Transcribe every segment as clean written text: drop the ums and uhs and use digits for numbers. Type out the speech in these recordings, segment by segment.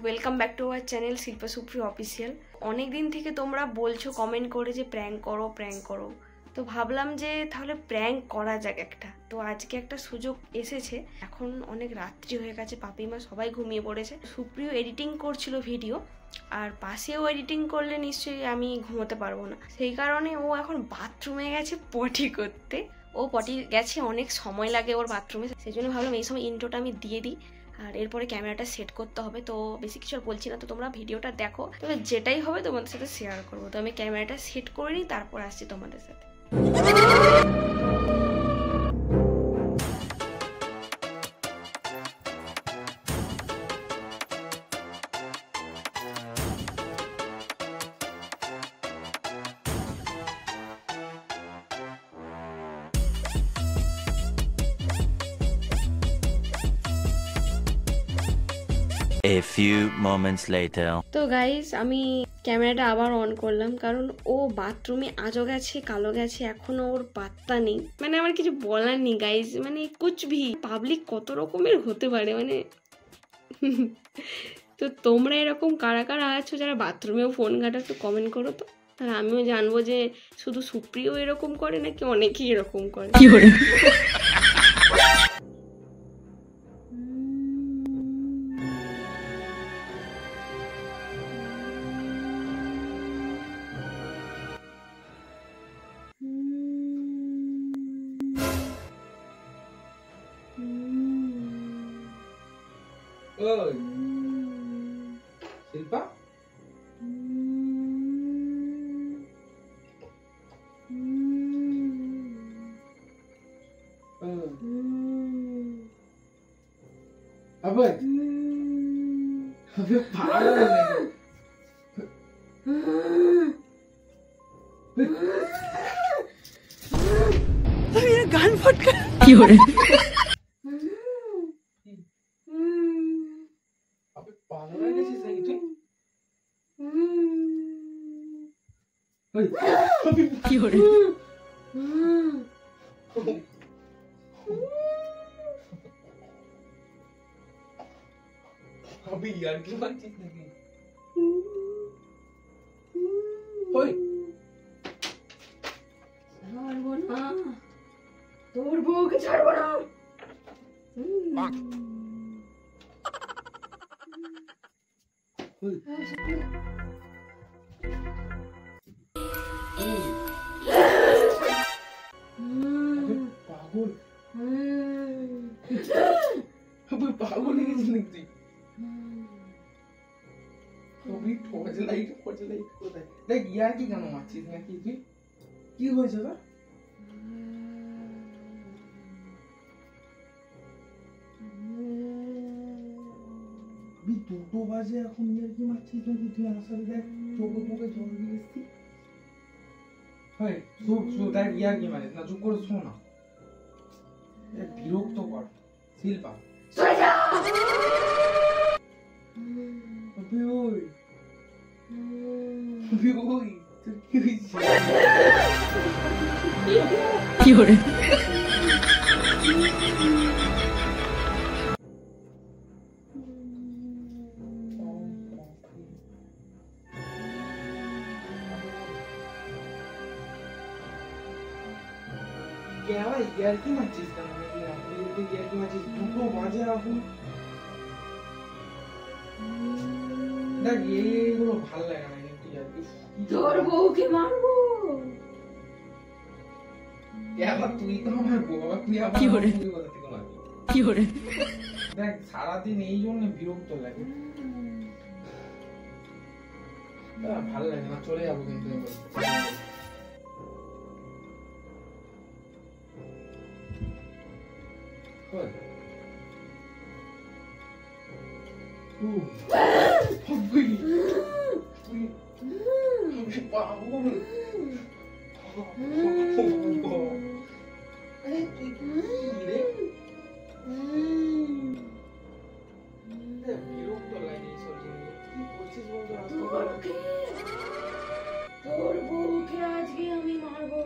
Welcome back to our channel Shilpa সুপ্রিয় official. অনেক দিন থেকে তোমরা বলছো কমেন্ট করে যে প্র্যাঙ্ক করো, তো ভাবলাম যে তাহলে প্র্যাঙ্ক করা যাক একটা। তো আজকে একটা সুযোগ এসেছে। এখন অনেক রাত্রি হয়ে গেছে, পাপিমা সবাই ঘুমিয়ে পড়েছে। সুপ্রিয় এডিটিং করছিল ভিডিও, আর পাশেও এডিটিং করলে নিশ্চয়ই আমি ঘুমোতে পারবো না, সেই কারণে ও এখন বাথরুমে গেছে পটি করতে। ও পটি গেছে, অনেক সময় লাগে ওর বাথরুমে, সেই জন্য ভাবলাম এই সময় ইন্ট্রোটা আমি দিয়ে দিই। আর এরপরে ক্যামেরাটা সেট করতে হবে, তো বেশি কিছু আর বলছি না। তো তোমরা ভিডিওটা দেখো, তবে যেটাই হবে তোমাদের সাথে শেয়ার করবো। তো আমি ক্যামেরাটা সেট করে নিই, তারপর আসছি তোমাদের সাথে। A few moments later. তো গাইস, আমি ক্যামেরাটা আবার অন করলাম, কারণ ও বাথরুমে আজও গেছে কালো গেছে, এখনো ওর পাত্তা নেই। মানে আমার কিছু বলার নেই গাইস, মানে কুচভি পাবলিক কত রকমের হতে পারে মানে। তো তোমরা এরকম কারা কারা আছো যারা বাথরুমেও ফোন ঘাটা, একটু কমেন্ট করো তো, তাহলে আমিও জানবো যে শুধু সুপ্রিয় এরকম করে নাকি অনেকেই এরকম করে। কি করে শিল্পা আবে পাগল मेरा कान फट गया। কি করে আবে পাগল হয়ে গেছিস নাকি তুই? ওই আবে কি করে আবে ইয়ার কি মারছিস নাকি? ওই ছাড়বো না, তোর বউকে ছাড়বো না। ওই পাগল আবে পাগল হয়ে গেছিস নাকি তুই? কবি টর্চ লাইট কোথায়? দেখ ইয়ার কি কেন মারছিস নাকি তুই? কি হয়েছে তোর? দুটো বাজে এখন ইয়ার কি মারছিস নাকি তুই? আসলে দেখ চোখে জল দিয়ে এসছি। হয় দেখ ইয়ার কি মারিস না, চুপ করে শো না, বিরক্ত কর। শিল্পা ওই তোর কি হয়েছে? কি করে ইয়ার কি মারছিস কেন? ইয়ার কি মারছিস? দুটো বাজে এখন। দেখ এইগুলো ভাল লাগে না কিন্তু ইয়ার কি। তোর বউকে মারবো। আবার তুই তো আমার বউ, আবার তুই আবার কি করে? কোথা থেকে মারবি? কি করে দেখ সারাদিন এই জন্য বিরক্ত লাগে, ভালো লাগে না, চলে যাবো কিন্তু বিরক্ত লাগে এইসব জিনিস। কি করছিস বলতো? তোর বউকে আজকে আমি মারবো।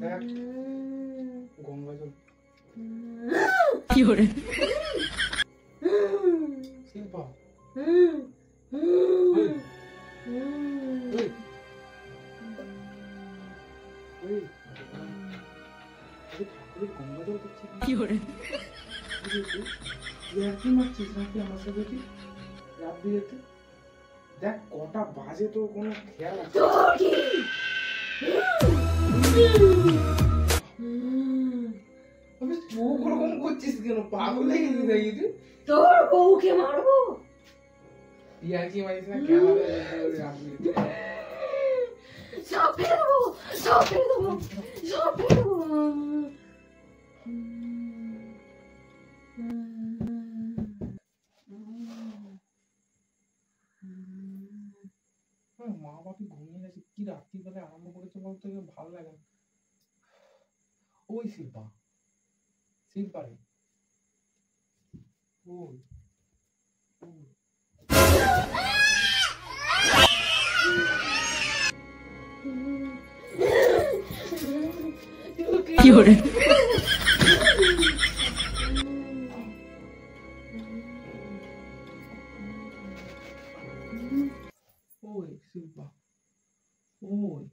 দেখ গঙ্গা জল শিল্পা গঙ্গা জল দিচ্ছে কি মারছিস নাকি আমার সাথে কি রাত বিয়েতে? দেখ কটা বাজে তো কোনো খেয়াল আছে? আমি চোখ ওরকম করছিস কেন? পাগল হয়ে গেছিস নাকি তুই? তোর বউকে মারবো? ইয়ার কি মারিস না ক্যামেরা রাত বিয়েতে? সব ফেলে দেবো, সব ফেলে দেবো, সব ফেলে দেবো। মা বাপি ঘুমিয়ে গেছে, কি রাত্রিবেলা আরম্ভ করেছে বলতে ভালো লাগে না। ওই শিল্পা, শিল্পা রে ওই কি হরে ওই শিল্পা ওই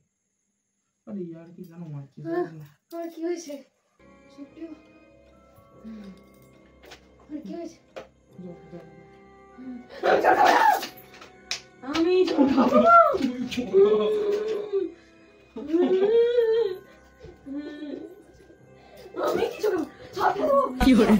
আরে ইয়ার কি জানো মারছিস না? আর কি হয়েছে? সত্যি আর কি হয়েছে? আমি আমি কিছু কি হরে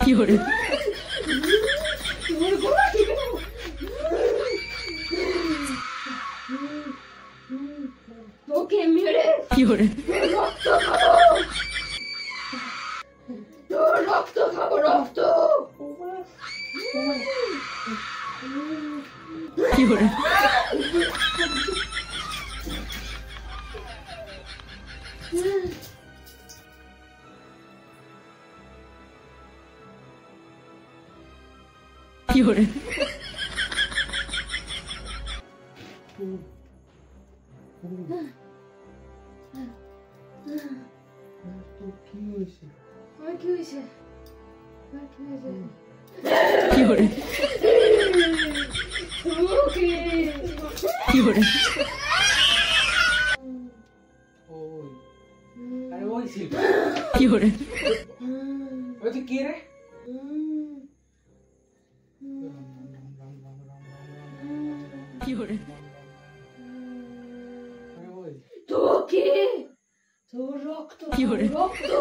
কি হরে তোকে মেরে কি হরে রক্ত খাবো, তোর রক্ত খাবো, রক্ত কি হরে কি হরে কি হয়েছে? আর কি হয়েছে? আর কি হয়েছে? কি হরে কি হরে ওই আরে ওই শিল্পা কি হরে ওই তুই কে রে? কি হরে আরে ওই তোকে তোর রক্ত কি হরে? রক্ত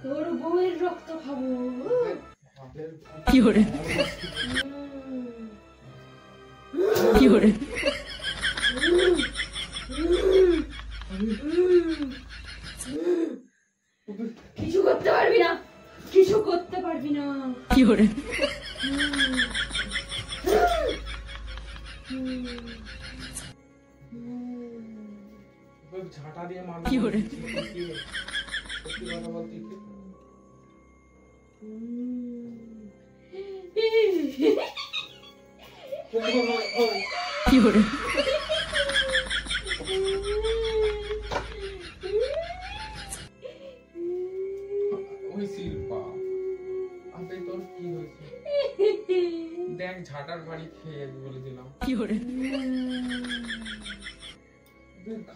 তোর বউয়ের রক্ত খাবো। কি হরে কি হরে কিছু করতে পারবি না, কিছু করতে পারবি না। কি হরে ঝাঁটা দিয়ে মার কি হরে সত্যি কথা বলতে কি? কি হরে ওই শিল্পা আবে তোর কি হয়েছে? দেখ ঝাঁটার বাড়ি খেয়ে বলে দিলাম। কি হরে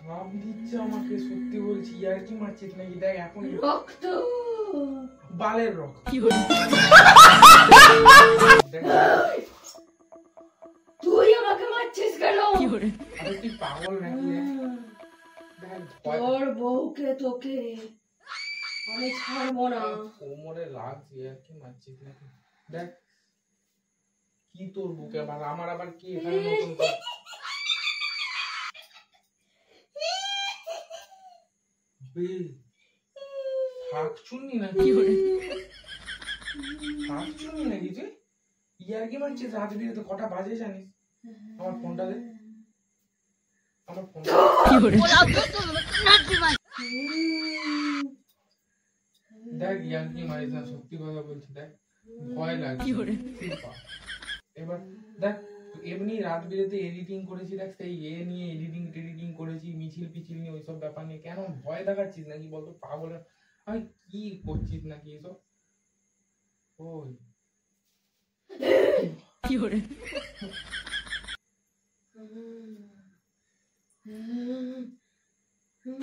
ঘাম দিচ্ছে আমাকে, সত্যি বলছি। ইয়ার কি মারছিস নাকি? দেখ এখন রক্ত বালের রক্ত। কি হরে তুই আমাকে মারছিস কেন? কি হরে আরে তুই পাগল নাকি রে? দেখ ভয় তোর বউকে তোকে আমি ছাড়বো না। কোমরে লাগছে, ইয়ার কি মারছিস নাকি? দেখ কি তোর বুকে আবার আমার আবার কি এখানে নতুন করে শাক চুন্নি নাকি? কি হরে শাক চুন্নি নাকি তুই? ইয়ার কি মারছিস? রাত বিরেতে কটা বাজে জানিস? আমার ফোনটা দে, আমার ফোনটা। কি হরে দেখ ইয়ার কি মারিস না, সত্যি কথা বলছি। দেখ ভয় লাগে Fiore. শিল্পা। এবার দেখ এমনি রাত বিরেতে এডিটিং করেছি, দেখ সেই নিয়ে এডিটিং করেছি, মিছিল পিছিল নিয়ে ওইসব ব্যাপার নিয়ে কেন ভয় দেখাচ্ছিস নাকি বলতো পাগলের? আমি কি করছিস নাকি এসব? ওই Fiore.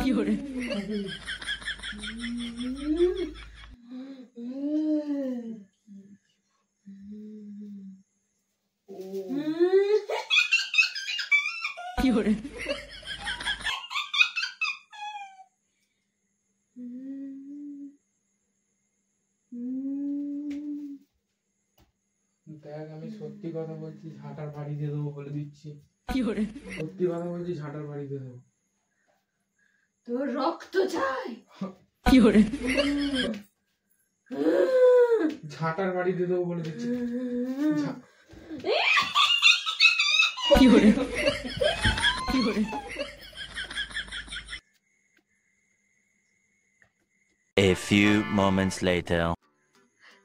Fiore. Fiore. দেখ আমি সত্যি কথা বলছি, ঝাঁটার বাড়ি দিয়ে দেবো বলে দিচ্ছি। Fiore. সত্যি কথা বলছি, ঝাঁটার বাড়ি দিয়ে দেবো। তোর রক্ত চাই। Fiore. ঝাঁটার বাড়ি দিয়ে দেবো বলে দিচ্ছি। Fiore. Fiore. A few moments later.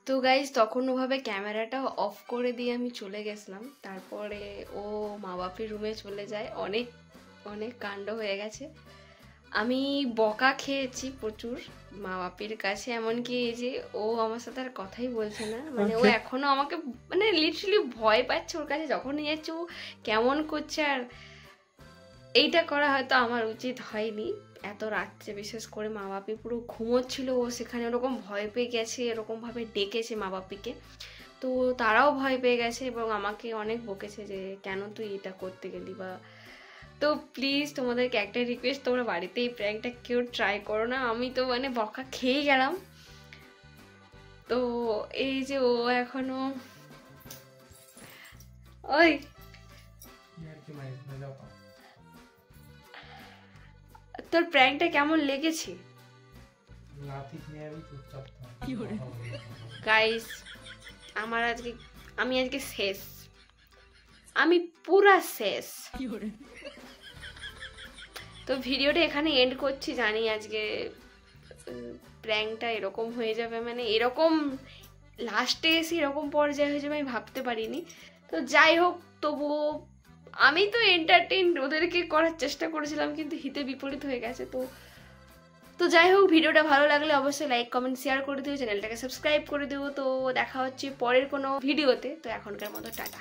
তো গাইজ তখন ওভাবে ক্যামেরাটা অফ করে দিয়ে আমি চলে গেছিলাম। তারপরে ও মা বাপের রুমে চলে যায়। অনেক অনেক কাণ্ড হয়ে গেছে। আমি বকা খেয়েছি প্রচুর মা বাপের কাছে, এমনকি এই যে ও আমার সাথে আর কথাই বলছে না, মানে ও এখনো আমাকে মানে লিটারালি ভয় পাচ্ছে। ওর কাছে যখন নিয়ে যাচ্ছে ও কেমন করছে। আর এইটা করা হয়তো আমার উচিত হয়নি এত রাত্রে, বিশেষ করে মা বাপি পুরো ঘুমোচ্ছিল, ও সেখানে ওরকম ভয় পেয়ে গেছে, এরকমভাবে ডেকেছে মা বাপিকে। তো তারাও ভয় পেয়ে গেছে এবং আমাকে অনেক বকেছে যে কেন তুই এটা করতে গেলি বা। তো প্লিজ তোমাদেরকে একটা রিকোয়েস্ট, তোমরা বাড়িতে এই প্র্যাঙ্কটা কেউ ট্রাই করো না। আমি তো মানে বকা খেয়ে গেলাম। তো এই যে ও এখনো ওই তোর প্র্যাঙ্কটা কেমন লেগেছে Fiore. গাইস? আমি আজকে শেষ, আমি পুরা শেষ। Fiore. তো ভিডিওটা এখানে এন্ড করছি। জানি আজকে প্র্যাঙ্কটা এরকম হয়ে যাবে, মানে এরকম লাস্টে এসে এরকম পর্যায়ে হয়ে যাবে আমি ভাবতে পারিনি। তো যাই হোক, তবুও আমি তো এন্টারটেইন ওদেরকে করার চেষ্টা করেছিলাম, কিন্তু হিতে বিপরীত হয়ে গেছে। তো যাই হোক, ভিডিওটা ভালো লাগলে অবশ্যই লাইক কমেন্ট শেয়ার করে দিও, চ্যানেলটাকে সাবস্ক্রাইব করে দিও। তো দেখা হচ্ছে পরের কোনো ভিডিওতে। তো এখনকার মতো টাটা।